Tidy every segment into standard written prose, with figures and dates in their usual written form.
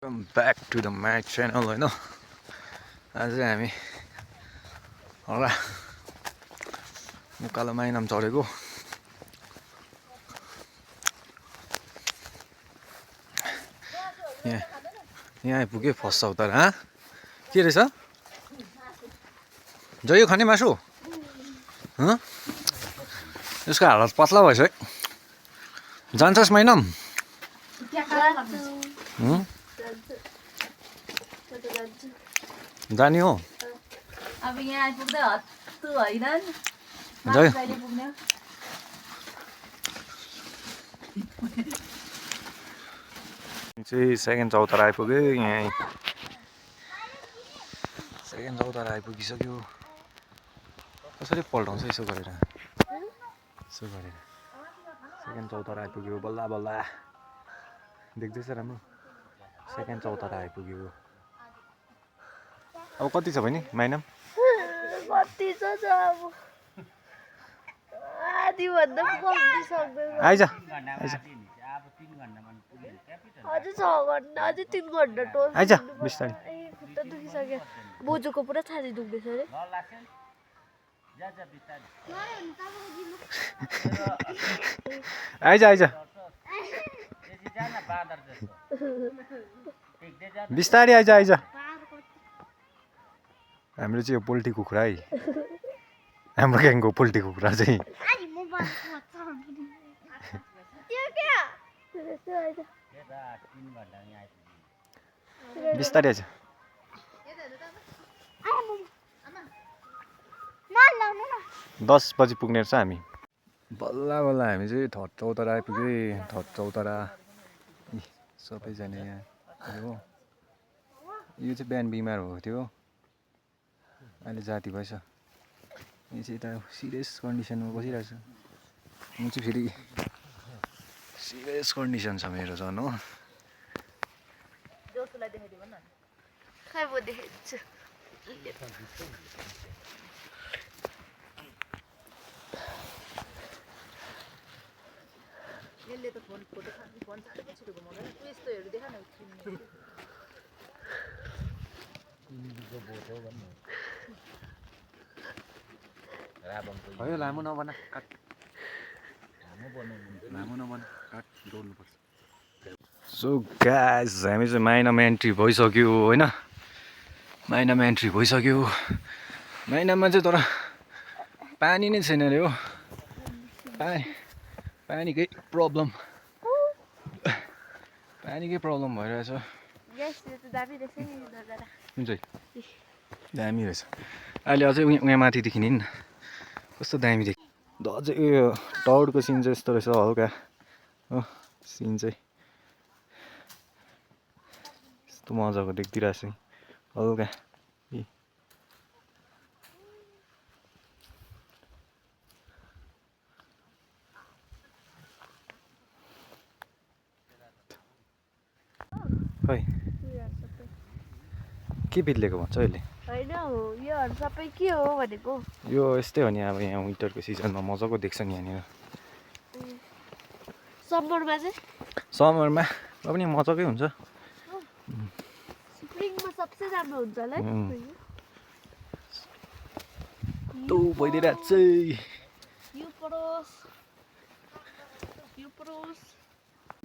Welcome back to the my channel होइन आज हामी होला उकालो माइनाम चढेको यहाँ आइपुग्यो फर्स्ट अवतार के रहेछ जयो खाने मासु यसको हालत पत्ला भएछ है जान्छस् माइनाम जाने हो अब यहाँ आइपुग्दा हत्तु होइन जयो चाहिँ सेकेन्ड चौतारा आइपुग्यो यहाँ सेकेन्ड चौतारा आइपुगिसक्यो कसरी पल्टाउँछ यसो गरेर सेकेन्ड चौतारा आइपुग्यो बल्ल बल्ल देख्दैछ राम्रो सेकेन्ड चौतारा आइपुग्यो अब कति छ बहिनी माइनाम कति छ अब आधी भन्दा कम्ती सक्दैन आइज अझै 6 घन्टा अझै 3 घन्टा टोल आइज बिस्तारै खुट्टा दुखिसक्यो बोजूको पुरा छाती दुख्दैछ अरे आइज बिस्तारै आइज हाम्रो चाहिँ यो पोल्ट्री कुखुरा है हाम्रो ग्याङको पोल्ट्री कुखुरा चाहिँ बिस्तारै आइज 10 बजी पुग्ने रहेछ हामी बल्ल बल्ल हामी चाहिँ थर्ड चौतारा आइपुग्यो थर्ड चौतारा सबैजना यहाँ हो यो चाहिँ बिहान बिमार भएको थियो अहिले जाती भएछ यो चाहिँ यता सिरियस कन्डिसनमा बसिरहेको छ म चाहिँ फेरि सिरियस कन्डिसन छ मेरो झन् हो खै म देखेछु यसले त फोन फोटो फोन साह्रै छिटो घुमाउँदैन तँ यस्तोहरू देखा न भयो लामो नबना काट लामो नबना काट जोड्नुपर्छ सो गाइस हामी चाहिँ माइनामा एन्ट्री भइसक्यो होइन माइनामा एन्ट्री भइसक्यो माइनामा चाहिँ तर पानी नै छैन अरे हो पानीकै प्रब्लम भइरहेछ कुन चाहिँ दामी रहेछ अहिले अझै उहाँ माथिदेखि नि कस्तो दामी देख्यो अझै उयो टाउडको सिन चाहिँ यस्तो रहेछ हल्का हो सिन चाहिँ यस्तो मजाको देखिरहेको छु हल्का खै के बिग्लेको भन्छ अहिले होइन हो योहरू सबै के हो भनेको यो यस्तै हो नि अब यहाँ विन्टरको सिजनमा मजाको देख्छ नि यहाँनिर समरमा चाहिँ समरमा पनि मजाकै हुन्छ स्प्रिङमा सबसे राम्रो हुन्छ होला है तँ भइदिरहेको चाहिँ यो परोस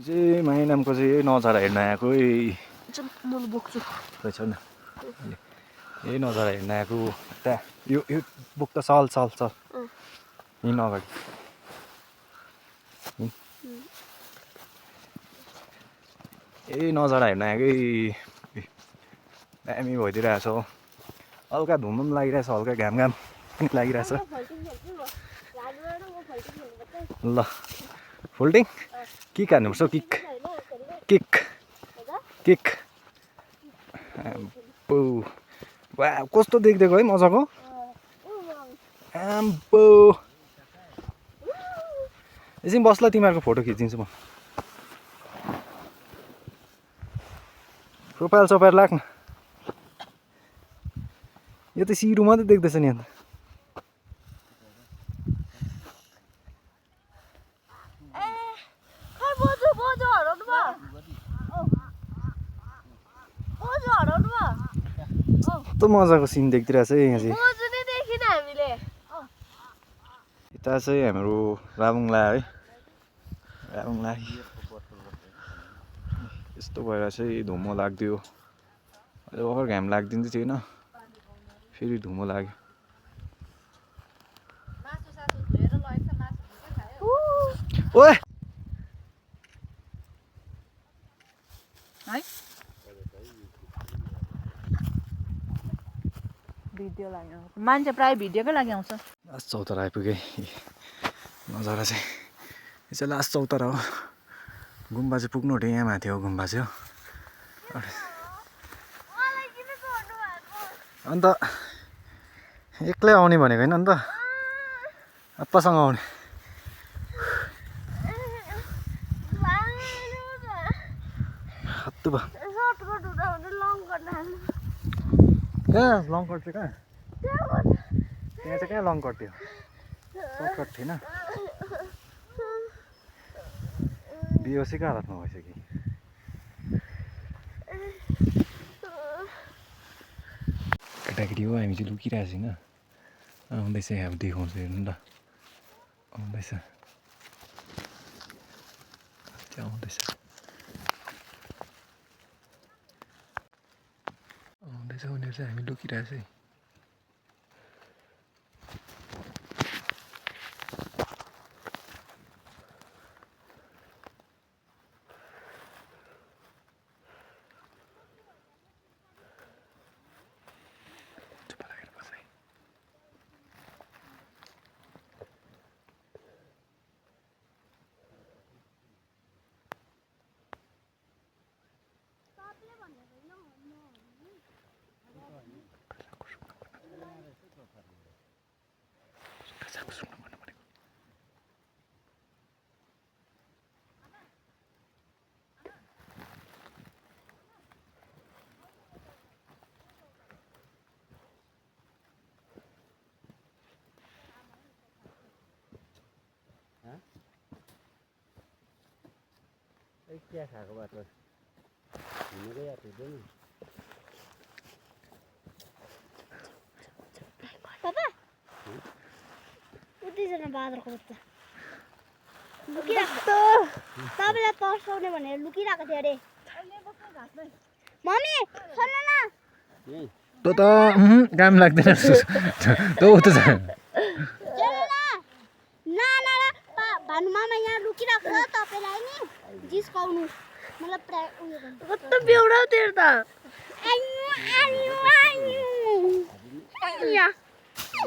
चाहिँ माइनामको चाहिँ यही नजारा हेर्न आएको है म बोक्छु खै छ न यही नजारा हेर्न आएको त्यहाँ यो बोक त चल हिँड्नु अगाडि यही नजारा हेर्न आएको दामी भइदिइरहेछ हल्का धुम पनि लागिरहेछ हल्का घाम पनि लागिरहेछ ल फोल्डिङ किक हान्नुपर्छ किक वा कस्तो देखिदिएको है मजाको आम्बो एकछिन बस्ला तिमीहरूको फोटो खिचिदिन्छु म प्रोफाइल सोफाइल लाग्न यो त सिरु मात्रै देख्दैछ नि अन्त कस्तो मजाको सिन देखिरहेछ है यहाँ चाहिँ बोजू नै देखिन हामीले यता चाहिँ हाम्रो राबुङला है राबुङला यस्तो भएर चाहिँ धुम्म लाग्दियो अहिले भर्खर घाम लाग्दिँदै थिएन फेरि धुम्म लाग्यो ओए है भिडियो लागि आउँछ मान्छे प्रायः भिडियोकै लागि आउँछ लास्ट चौतारा आइपुगेँ नजारा चाहिँ यो चाहिँ लास्ट चौतारा हो गुम्बा चाहिँ पुग्नु आँट्यो यहाँ माथि हो गुम्बा चाहिँ हो अन्त एक्लै आउने भनेको होइन नि त आप्पासँग आउने हत्तु भयो कहाँ लङ कट चाहिँ कहाँ त्यहाँ चाहिँ कहाँ लङ कट थियो सर्टकट थिएन बेहोसीको हालतमा भइसक्यो केटाकेटी हो हामी चाहिँ लुकिरहेको छैन आउँदैछ अब देखाउँछ हेर्नु ल आउँदैछ आउँदैछ आउँदैछ उनीहरू चाहिँ हामी लुकिरहेको छ है क्या खाएको बाटो हिँडेकै याद हुँदैन पापा उतिजना बाँदरको बच्चा लुकिरहेको तपाईँलाई तर्साउने भनेर लुकिरहेको थियो अरे मम्मी सुन न तँ त काम लाग्दैन तँ उता जा भानुमामा यहाँ लुकिरहेको छ तपाईँलाई नि जिस्काउनु मतलब उयो गर्नु कस्तो बेउरा तेरो त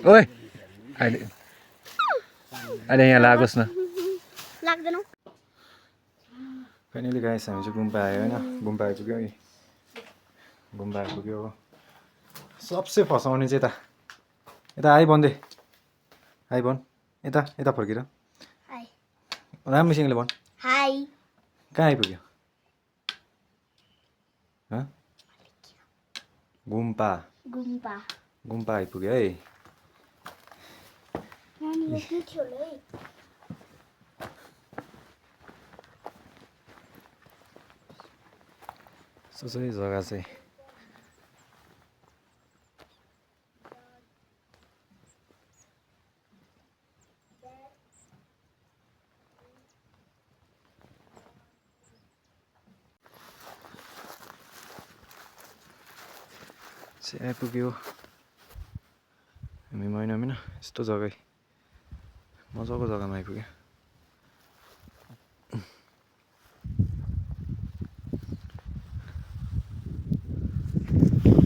ओए अहिले अहिले यहाँ लागोस् न लाग्दैन फाइनली गाइस हामी चाहिँ गुम्बा आयो होइन गुम्बा आइपुग्यो है गुम्बा आइपुग्यो सबसे फसाउने चाहिँ यता यता आइबन्दे आइबन यता यता फर्केर राम्रोसँगले भन हाई कहाँ आइपुग्यो गुम्पा गुम्पा गुम्पा आइपुग्यो है सो चाहिँ जग्गा चाहिँ आइपुग्यो हामी महिना यस्तो जग्गै मजाको जग्गामा आइपुग्यो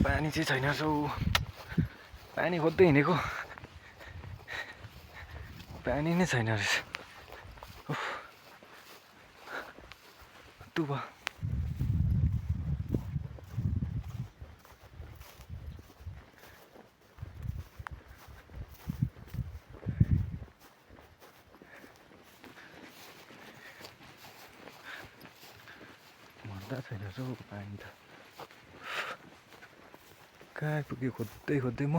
पानी चाहिँ छैन सो पानी खोज्दै हिँडेको पानी नै छैन रहेछ तु भयो छैन पानी त कहाँ आइपुग्यो खोज्दै खोज्दै म